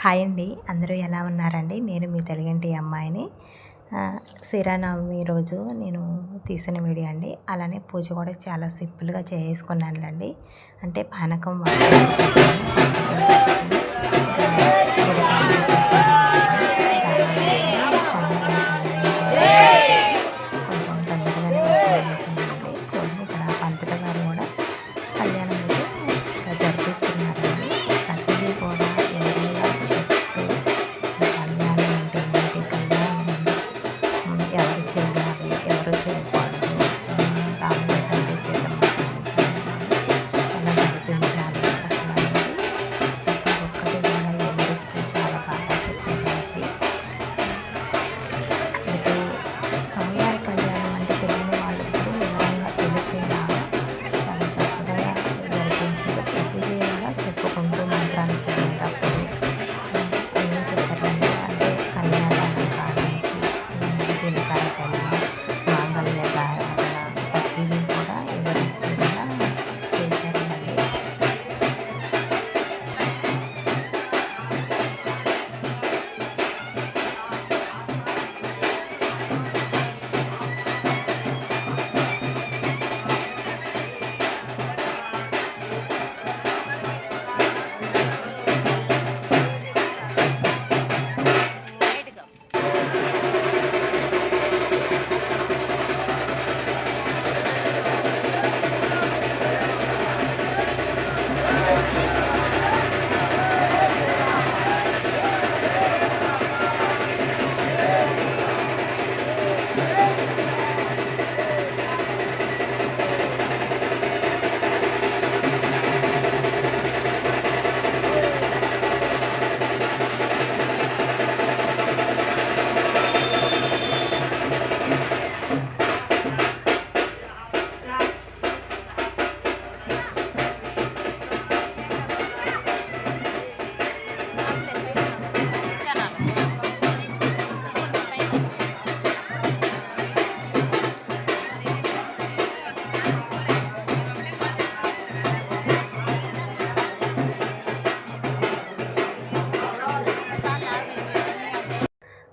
Hi అండి, అందరూ ఎలా ఉన్నారండి? నేను మీ తెలుగింటి అమ్మాయిని. శ్రీరామనవమి రోజు నేను తీసిన వీడియో అండి. అలానే పూజ కూడా చాలా సింపుల్గా చేసుకున్నానులేండి. అంటే పానకం కొంచెం తొందరగానే వచ్చేసిందండి. చూడండి, ఇక్కడ పంతులు గారు కూడా కళ్యాణం అయితే ఇక్కడ జరిపిస్తున్నారండి. ప్రతిదీ కూడా ఎవరైనా చెప్తూ అసలు కళ్యాణం అంటే ఏంటి, కళ్యాణం ఎవరు చేయాలి, ఎవరు చేయకూడదు, రాముడి తండ్రి సీతమ్మ ఎలా జరిపించాలి అసలు అనేది ప్రతి ఒక్కటి కూడా వివరిస్తూ చాలా బాగా చెప్పారండి. అసలుకి స్వామివారి కళ్యాణం అంటే తెలియని వాళ్ళు కూడా వివరంగా తెలిసేలాగా చాలా చక్కగా జరిపించారు. ప్రతిదీ కూడా చెప్పుకుంటూ మంత్రాలు చదివేటప్పుడు అన్నీ చెప్పారండి. అంటే కన్యాదానం కానించి జీలకర్ర బెల్లం, మాంగళ్య ధారణ ప్రతిదీ కూడా వివరిస్తూ కూడా చేశారండి.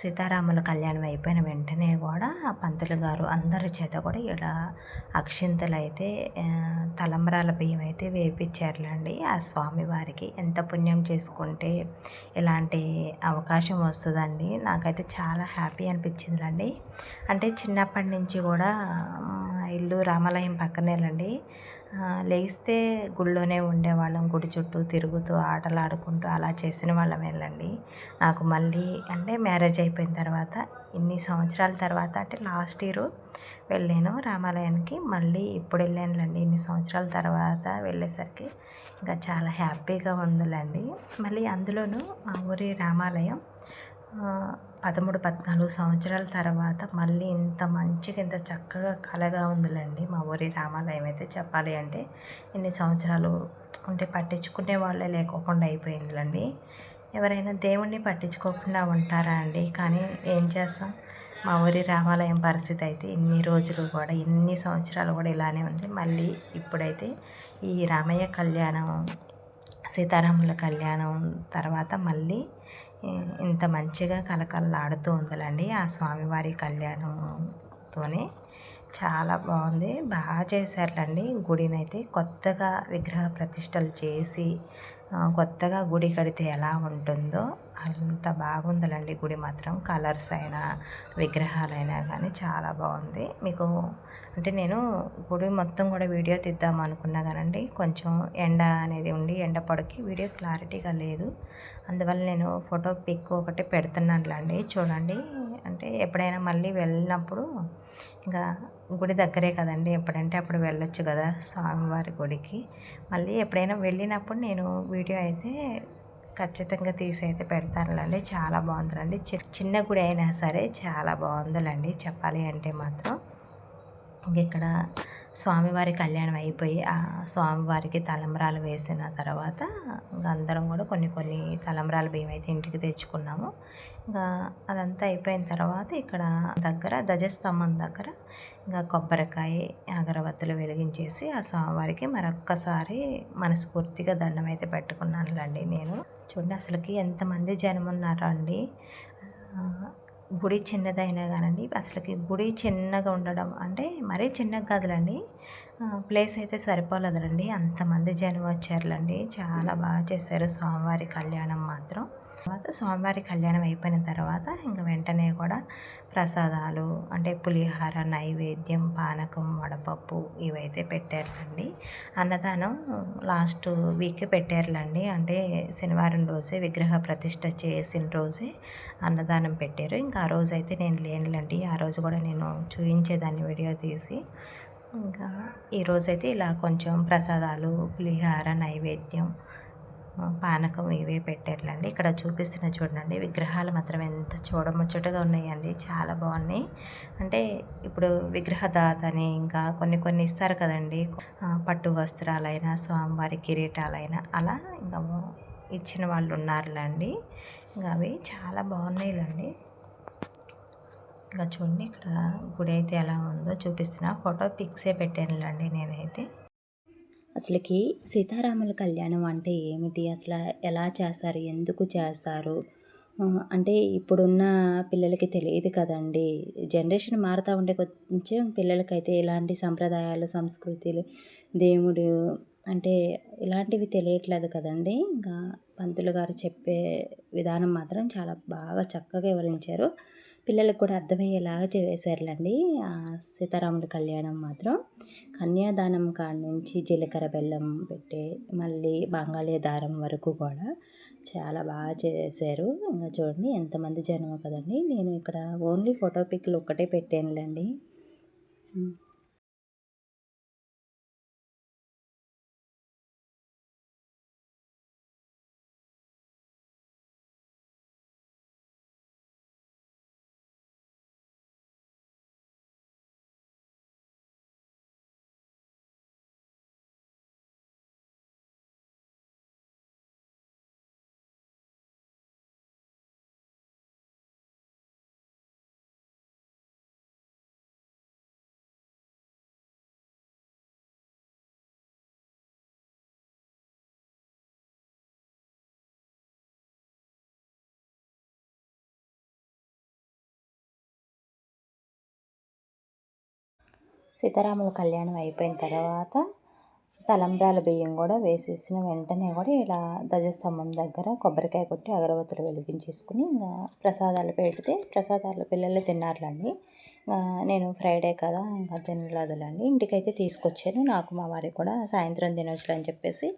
సీతారాముల కళ్యాణం అయిపోయిన వెంటనే కూడా పంతులు గారు అందరి చేత కూడా ఇలా అక్షింతలు అయితే తలంబ్రాల బియ్యం అయితే వేపించారులేండి. ఆ స్వామివారికి ఎంత పుణ్యం చేసుకుంటే ఇలాంటి అవకాశం వస్తుందండి. నాకైతే చాలా హ్యాపీ అనిపించిందిలేండి. అంటే చిన్నప్పటి నుంచి కూడా ఇల్లు రామాలయం పక్కనేలండి. లేస్తే గుళ్ళోనే ఉండేవాళ్ళం, గుడి చుట్టూ తిరుగుతూ ఆటలు ఆడుకుంటూ అలా చేసిన వాళ్ళం వెళ్ళండి. నాకు మళ్ళీ అంటే మ్యారేజ్ అయిపోయిన తర్వాత ఇన్ని సంవత్సరాల తర్వాత అంటే లాస్ట్ ఇయర్ వెళ్ళాను రామాలయానికి. మళ్ళీ ఇప్పుడు వెళ్ళానులేండి. ఇన్ని సంవత్సరాల తర్వాత వెళ్ళేసరికి ఇంకా చాలా హ్యాపీగా ఉందిలేండి. మళ్ళీ అందులోనూ మా ఊరి రామాలయం 13-14 సంవత్సరాల తర్వాత మళ్ళీ ఇంత మంచిగా ఇంత చక్కగా కళగా ఉందిలేండి మా ఊరి రామాలయం అయితే. చెప్పాలి అంటే ఇన్ని సంవత్సరాలు అంటే పట్టించుకునే వాళ్ళే లేకోకుండా అయిపోయిందిలేండి. ఎవరైనా దేవుణ్ణి పట్టించుకోకుండా ఉంటారా అండి? కానీ ఏం చేస్తాం, మా ఊరి రామాలయం పరిస్థితి అయితే ఇన్ని రోజులు కూడా ఇన్ని సంవత్సరాలు కూడా ఇలానే ఉంది. మళ్ళీ ఇప్పుడైతే ఈ రామయ్య కళ్యాణం, సీతారాముల కళ్యాణం తర్వాత మళ్ళీ ఇంత మంచిగా కలకలలాడుతూ ఉందిలేండి. ఆ స్వామివారి కళ్యాణంతోనే చాలా బాగుంది, బాగా చేశారులేండి. గుడినైతే కొత్తగా విగ్రహ ప్రతిష్టలు చేసి కొత్తగా గుడి కడితే ఎలా ఉంటుందో అంత బాగుందిలేండి. గుడి మాత్రం కలర్స్ అయినా విగ్రహాలైనా కానీ చాలా బాగుంది. మీకు అంటే నేను గుడి మొత్తం కూడా వీడియో తీద్దాం అనుకున్నా కానండి, కొంచెం ఎండ అనేది ఉండి ఎండ పడికి వీడియో క్లారిటీగా లేదు. అందువల్ల నేను ఫోటో పిక్ ఒకటి పెడుతున్నానులేండి, చూడండి. అంటే ఎప్పుడైనా మళ్ళీ వెళ్ళినప్పుడు ఇంకా గుడి దగ్గరే కదండి, ఎప్పుడంటే అప్పుడు వెళ్ళొచ్చు కదా స్వామివారి గుడికి. మళ్ళీ ఎప్పుడైనా వెళ్ళినప్పుడు నేను వీడియో అయితే ఖచ్చితంగా తీసి అయితే పెడతానులేండి. చాలా బాగుందిలేండి. చిన్న గుడి అయినా సరే చాలా బాగుందిలేండి చెప్పాలి అంటే మాత్రం. ఇక్కడ స్వామివారి కళ్యాణం అయిపోయి ఆ స్వామివారికి తలంబ్రాలు వేసిన తర్వాత ఇంకా అందరం కూడా కొన్ని కొన్ని తలంబ్రాల బియ్యం అయితే ఇంటికి తెచ్చుకున్నాము. ఇంకా అదంతా అయిపోయిన తర్వాత ఇక్కడ దగ్గర ధ్వజస్తంభం దగ్గర ఇంకా కొబ్బరికాయ అగరబత్తులు వెలిగించేసి ఆ స్వామివారికి మరొక్కసారి మనస్ఫూర్తిగా దండం అయితే పెట్టుకున్నానులేండి నేను. చూడండి అసలుకి ఎంతమంది జనం ఉన్నారో అండి. గుడి చిన్నదైనా కానండి అసలుకి గుడి చిన్నగా ఉండడం అంటే మరీ చిన్నగా కాదులండి, ప్లేస్ అయితే సరిపోలేదులండి, అంతమంది జనం వచ్చారులండి. చాలా బాగా చేశారు స్వామివారి కళ్యాణం మాత్రం. తర్వాత స్వామివారి కళ్యాణం అయిపోయిన తర్వాత ఇంకా వెంటనే కూడా ప్రసాదాలు అంటే పులిహార, నైవేద్యం, పానకం, వడపప్పు ఇవైతే పెట్టారులండి. అన్నదానం లాస్ట్ వీక్ పెట్టారులండి, అంటే శనివారం రోజే విగ్రహ ప్రతిష్ట చేసిన రోజే అన్నదానం పెట్టారు. ఇంకా ఆ రోజు అయితే నేను లేనులేండి, ఆ రోజు కూడా నేను చూపించేదాన్ని వీడియో తీసి. ఇంకా ఈరోజైతే ఇలా కొంచెం ప్రసాదాలు, పులిహార, నైవేద్యం, పానకం ఇవే పెట్టారులేండి. ఇక్కడ చూపిస్తున్న చూడండి విగ్రహాలు మాత్రం ఎంత చూడముచ్చటగా ఉన్నాయండి, చాలా బాగున్నాయి. అంటే ఇప్పుడు విగ్రహదాతని ఇంకా కొన్ని కొన్ని ఇస్తారు కదండి, పట్టు వస్త్రాలైనా స్వామివారి కిరీటాలైనా అలా ఇంకా ఇచ్చిన వాళ్ళు ఉన్నారులేండి. ఇంకా అవి చాలా బాగున్నాయిలండి. ఇంకా చూడండి ఇక్కడ గుడి అయితే ఎలా ఉందో చూపిస్తున్నా, ఫోటో పిక్సే పెట్టానులేండి నేనైతే. అసలుకి సీతారాముల కళ్యాణం అంటే ఏమిటి, అసలు ఎలా చేస్తారు, ఎందుకు చేస్తారు అంటే ఇప్పుడున్న పిల్లలకి తెలియదు కదండి. జనరేషన్ మారుతూ ఉండే కొంచెం పిల్లలకైతే ఇలాంటి సంప్రదాయాలు, సంస్కృతులు, దేవుడు అంటే ఇలాంటివి తెలియట్లేదు కదండి. ఇంకా పంతులు గారు చెప్పే విధానం మాత్రం చాలా బాగా చక్కగా వివరించారు, పిల్లలకు కూడా అర్థమయ్యేలాగా చేశారులేండి. సీతారాముల కళ్యాణం మాత్రం కన్యాదానం కాడ నుంచి జీలకర్ర బెల్లం పెట్టే మళ్ళీ బంగాళీ దారం వరకు కూడా చాలా బాగా చేశారు. ఇంకా చూడండి ఎంతమంది జనం కదండి. నేను ఇక్కడ ఓన్లీ ఫోటో పిక్లు ఒక్కటే పెట్టానులేండి. సీతారాముల కళ్యాణం అయిపోయిన తర్వాత తలంబ్రాల బియ్యం కూడా వేసేసిన వెంటనే కూడా ఇలా ధ్వజస్తంభం దగ్గర కొబ్బరికాయ కొట్టి అగరబత్తులు వెలిగించేసుకుని ఇంకా ప్రసాదాలు పెడితే ప్రసాదాలు పిల్లలు తిన్నారులండి. నేను ఫ్రైడే కదా ఇంకా తినలేదులండి, ఇంటికైతే తీసుకొచ్చాను. నాకు మా వారికి కూడా సాయంత్రం తినొచ్చు అని చెప్పేసి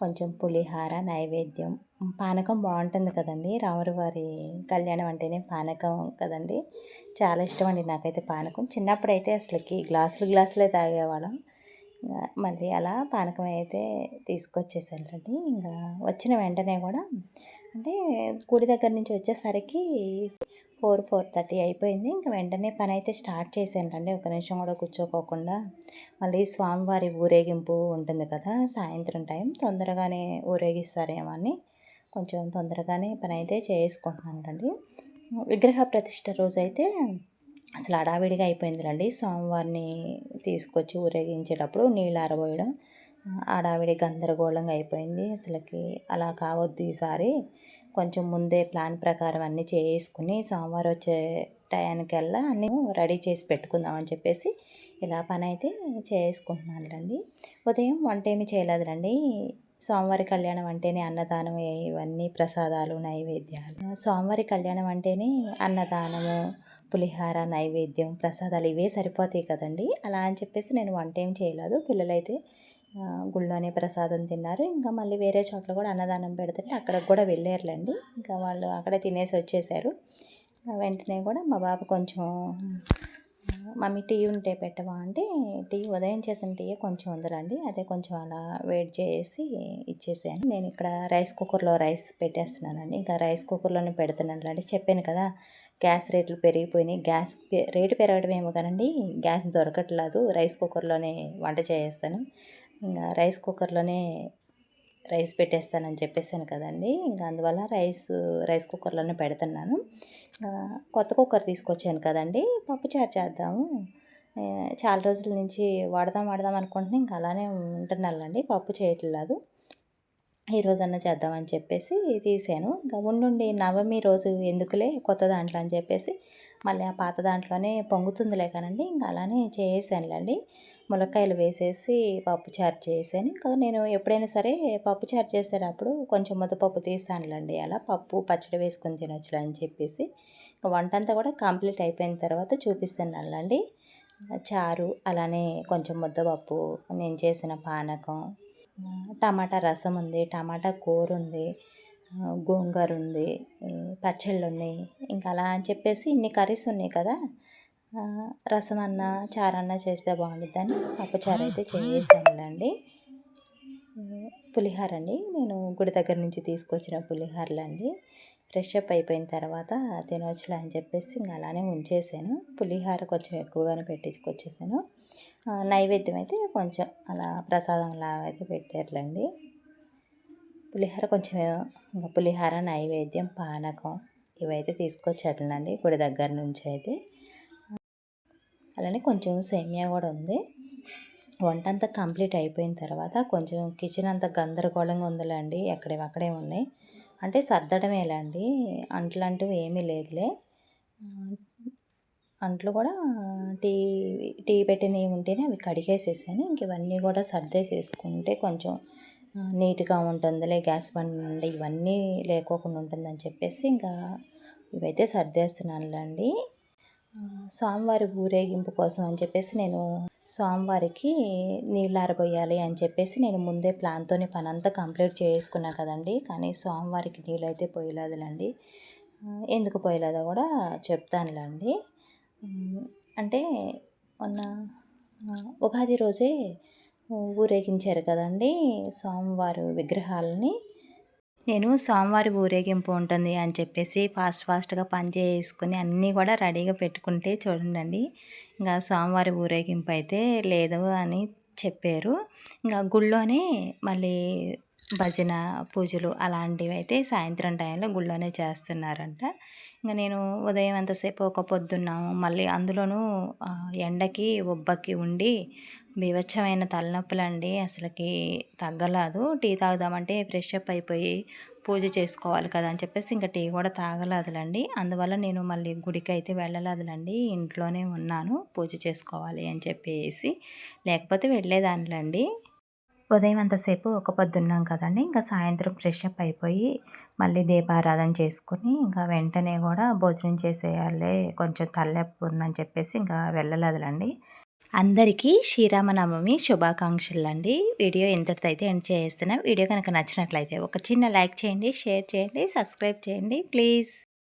కొంచెం పులిహార, నైవేద్యం, పానకం బాగుంటుంది కదండి. రాముల వారి కళ్యాణం అంటేనే పానకం కదండి, చాలా ఇష్టం అండి నాకైతే పానకం. చిన్నప్పుడైతే అసలుకి గ్లాసులే తాగేవాళ్ళం. మళ్ళీ అలా పానకం అయితే తీసుకొచ్చేసానండి. ఇంకా వచ్చిన వెంటనే కూడా అంటే గుడి దగ్గర నుంచి వచ్చేసరికి 4:30 అయిపోయింది. ఇంకా వెంటనే పని అయితే స్టార్ట్ చేశానండి, ఒక నిమిషం కూడా కూర్చోకోకుండా. మళ్ళీ స్వామివారి ఊరేగింపు ఉంటుంది కదా సాయంత్రం టైం, తొందరగానే ఊరేగిస్తారేమో అని కొంచెం తొందరగానే పని అయితే చేసుకుంటున్నానండి. విగ్రహ ప్రతిష్ట రోజైతే అసలు హడావిడిగా అయిపోయిందిలండి. స్వామివారిని తీసుకొచ్చి ఊరేగించేటప్పుడు నీళ్ళు ఆరబోయడం హడావిడి గందరగోళంగా అయిపోయింది. అసలుకి అలా కావద్దు, ఈసారి కొంచెం ముందే ప్లాన్ ప్రకారం అన్నీ చేసుకుని స్వామివారు వచ్చే టయానికల్లా అన్నీ రెడీ చేసి పెట్టుకుందామని చెప్పేసి ఇలా పని అయితే చేసుకుంటున్నానులండి. ఉదయం వంట ఏమి చేయలేదులండి, స్వామివారి కళ్యాణం అంటేనే అన్నదానం, ఇవన్నీ ప్రసాదాలు, నైవేద్యాలు. స్వామివారి కళ్యాణం అంటేనే అన్నదానము, పులిహార, నైవేద్యం, ప్రసాదాలు ఇవే సరిపోతాయి కదండి. అలా అని చెప్పేసి నేను వంట ఏం చేయలేదు. పిల్లలైతే గుళ్ళోనే ప్రసాదం తిన్నారు. ఇంకా మళ్ళీ వేరే చోట్ల కూడా అన్నదానం పెడుతుంటే అక్కడికి కూడా వెళ్ళారులేండి. ఇంకా వాళ్ళు అక్కడే తినేసి వచ్చేసారు. వెంటనే కూడా మా బాబు కొంచెం మమ్మీ టీ ఉంటే పెట్టవా అంటే, టీ ఉదయం చేసిన టీయే కొంచెం ఉందిరండి, అదే కొంచెం అలా వేడి చేసి ఇచ్చేసాను. నేను ఇక్కడ రైస్ కుక్కర్లో రైస్ పెట్టేస్తున్నానండి. ఇంకా రైస్ కుక్కర్లోనే పెడుతున్నానులేండి. చెప్పాను కదా, గ్యాస్ రేట్లు పెరిగిపోయినాయి. గ్యాస్ రేటు పెరగడం ఏమో కానండి, గ్యాస్ దొరకట్లేదు. రైస్ కుక్కర్లోనే వంట చేసేస్తాను. ఇంకా రైస్ కుక్కర్లోనే రైస్ పెట్టేస్తానని చెప్పేసాను కదండి, ఇంకా అందువల్ల రైస్ కుక్కర్లోనే పెడుతున్నాను. కొత్త కుక్కర్ తీసుకొచ్చాను కదండి, పప్పుచారు చేద్దాము, చాలా రోజుల నుంచి వాడదాం అనుకుంటున్నాను, ఇంకా అలానే ఉంటున్నానండి, పప్పు చేయట్లేదు. ఈ రోజన్నా చేద్దామని చెప్పేసి తీసాను. ఇంకా ఉండుండి నవమి రోజు ఎందుకులే కొత్త దాంట్లో అని చెప్పేసి మళ్ళీ ఆ పాత దాంట్లోనే పొంగుతుందిలే కానండి, ఇంకా అలానే చేసానులేండి. ములక్కాయలు వేసేసి పప్పుచారు చేసాను. ఇంకా నేను ఎప్పుడైనా సరే పప్పుచారు చేసేటప్పుడు కొంచెం ముద్దపప్పు తీస్తానులేండి, అలా పప్పు పచ్చడి వేసుకొని తినొచ్చులే అని చెప్పేసి. ఇంకా వంట అంతా కూడా కంప్లీట్ అయిపోయిన తర్వాత చూపిస్తున్నానులేండి. చారు, అలానే కొంచెం ముద్దపప్పు, నేను చేసిన పానకం, టమాటా రసం ఉంది, టమాటా కూర ఉంది, గోంగూర ఉంది, పచ్చళ్ళు ఉన్నాయి. ఇంకా అలా అని చెప్పేసి ఇన్ని కర్రీస్ ఉన్నాయి కదా, రసం అన్న చారన్నా చేస్తే బాగుంటుందని పప్పుచారు అయితే చేసానులేండి. పులిహోర అండి, నేను గుడి దగ్గర నుంచి తీసుకొచ్చిన పులిహోరలండి. ఫ్రెష్ అప్ అయిపోయిన తర్వాత తినవచ్చులే అని చెప్పేసి ఇంకా అలానే ఉంచేసాను. పులిహోర కొంచెం ఎక్కువగానే పెట్టించుకొచ్చేసాను. నైవేద్యం అయితే కొంచెం అలా ప్రసాదంలా అయితే పెట్టారులేండి. పులిహోర కొంచెం, ఇంకా పులిహోర, నైవేద్యం, పానకం ఇవైతే తీసుకొచ్చారులేండి గుడి దగ్గర నుంచి అయితే. అలానే కొంచెం సేమియా కూడా ఉంది. వంట అంతా కంప్లీట్ అయిపోయిన తర్వాత కొంచెం కిచెన్ అంతా గందరగోళంగా ఉందిలేండి, అక్కడే ఉన్నాయి. అంటే సర్దడమేలేండి, అంట్లు ఏమీ లేదులే. అంట్లు కూడా టీ పెట్టినవి ఉంటేనే అవి కడిగేసేసాను. ఇంక ఇవన్నీ కూడా సర్దేసేసుకుంటే కొంచెం నీట్గా ఉంటుందిలే, గ్యాస్ బండ ఇవన్నీ లేకోకుండా ఉంటుందని చెప్పేసి ఇంకా ఇవైతే సర్దేస్తున్నానులేండి. స్వామివారి ఊరేగింపు కోసం అని చెప్పేసి నేను స్వామివారికి నీళ్ళు ఆరబోయాలి అని చెప్పేసి నేను ముందే ప్లాన్తోనే పని అంతా కంప్లీట్ చేసుకున్నా కదండి, కానీ స్వామివారికి నీళ్ళు అయితే పోయలేదులేండి. ఎందుకు పోయలేదో కూడా చెప్తానులేండి. అంటే మొన్న ఉగాది రోజే ఊరేగించారు కదండి స్వామివారి విగ్రహాలని. నేను స్వామివారి ఊరేగింపు ఉంటుంది అని చెప్పేసి ఫాస్ట్గా పని చేసుకుని అన్నీ కూడా రెడీగా పెట్టుకుంటే చూడండి, ఇంకా స్వామివారి ఊరేగింపు అయితే లేదు అని చెప్పారు. ఇంకా గుళ్ళోనే మళ్ళీ భజన, పూజలు అలాంటివి అయితే సాయంత్రం టైంలో గుళ్ళోనే చేస్తున్నారంట. ఇంకా నేను ఉదయం ఎంతసేపు ఒక పొద్దున్నాము, మళ్ళీ అందులోనూ ఎండకి ఉబ్బకి ఉండి బీభత్సమైన తలనొప్పులండి, అసలుకి తగ్గలేదు. టీ తాగుదామంటే ఫ్రెష్ అప్ అయిపోయి పూజ చేసుకోవాలి కదా అని చెప్పేసి ఇంకా టీ కూడా తాగలేదులండి. అందువల్ల నేను మళ్ళీ గుడికి అయితే వెళ్ళలేదులండి, ఇంట్లోనే ఉన్నాను పూజ చేసుకోవాలి అని చెప్పేసి, లేకపోతే వెళ్ళేదానిలండి. ఉదయం అంతసేపు ఒక పొద్దున్నాం కదండి, ఇంకా సాయంత్రం ఫ్రెష్ అప్ అయిపోయి మళ్ళీ దీపారాధన చేసుకుని ఇంకా వెంటనే కూడా భోజనం చేసేయాలి, కొంచెం తలనొప్పి ఉందని చెప్పేసి ఇంకా వెళ్ళలేదులండి. అందరికీ శ్రీరామనవమి శుభాకాంక్షలు అండి. వీడియో ఇంతటితో అయితే ఎండ్ చేస్తున్నా. వీడియో కనుక నచ్చినట్లయితే ఒక చిన్న లైక్ చేయండి, షేర్ చేయండి, సబ్స్క్రైబ్ చేయండి ప్లీజ్.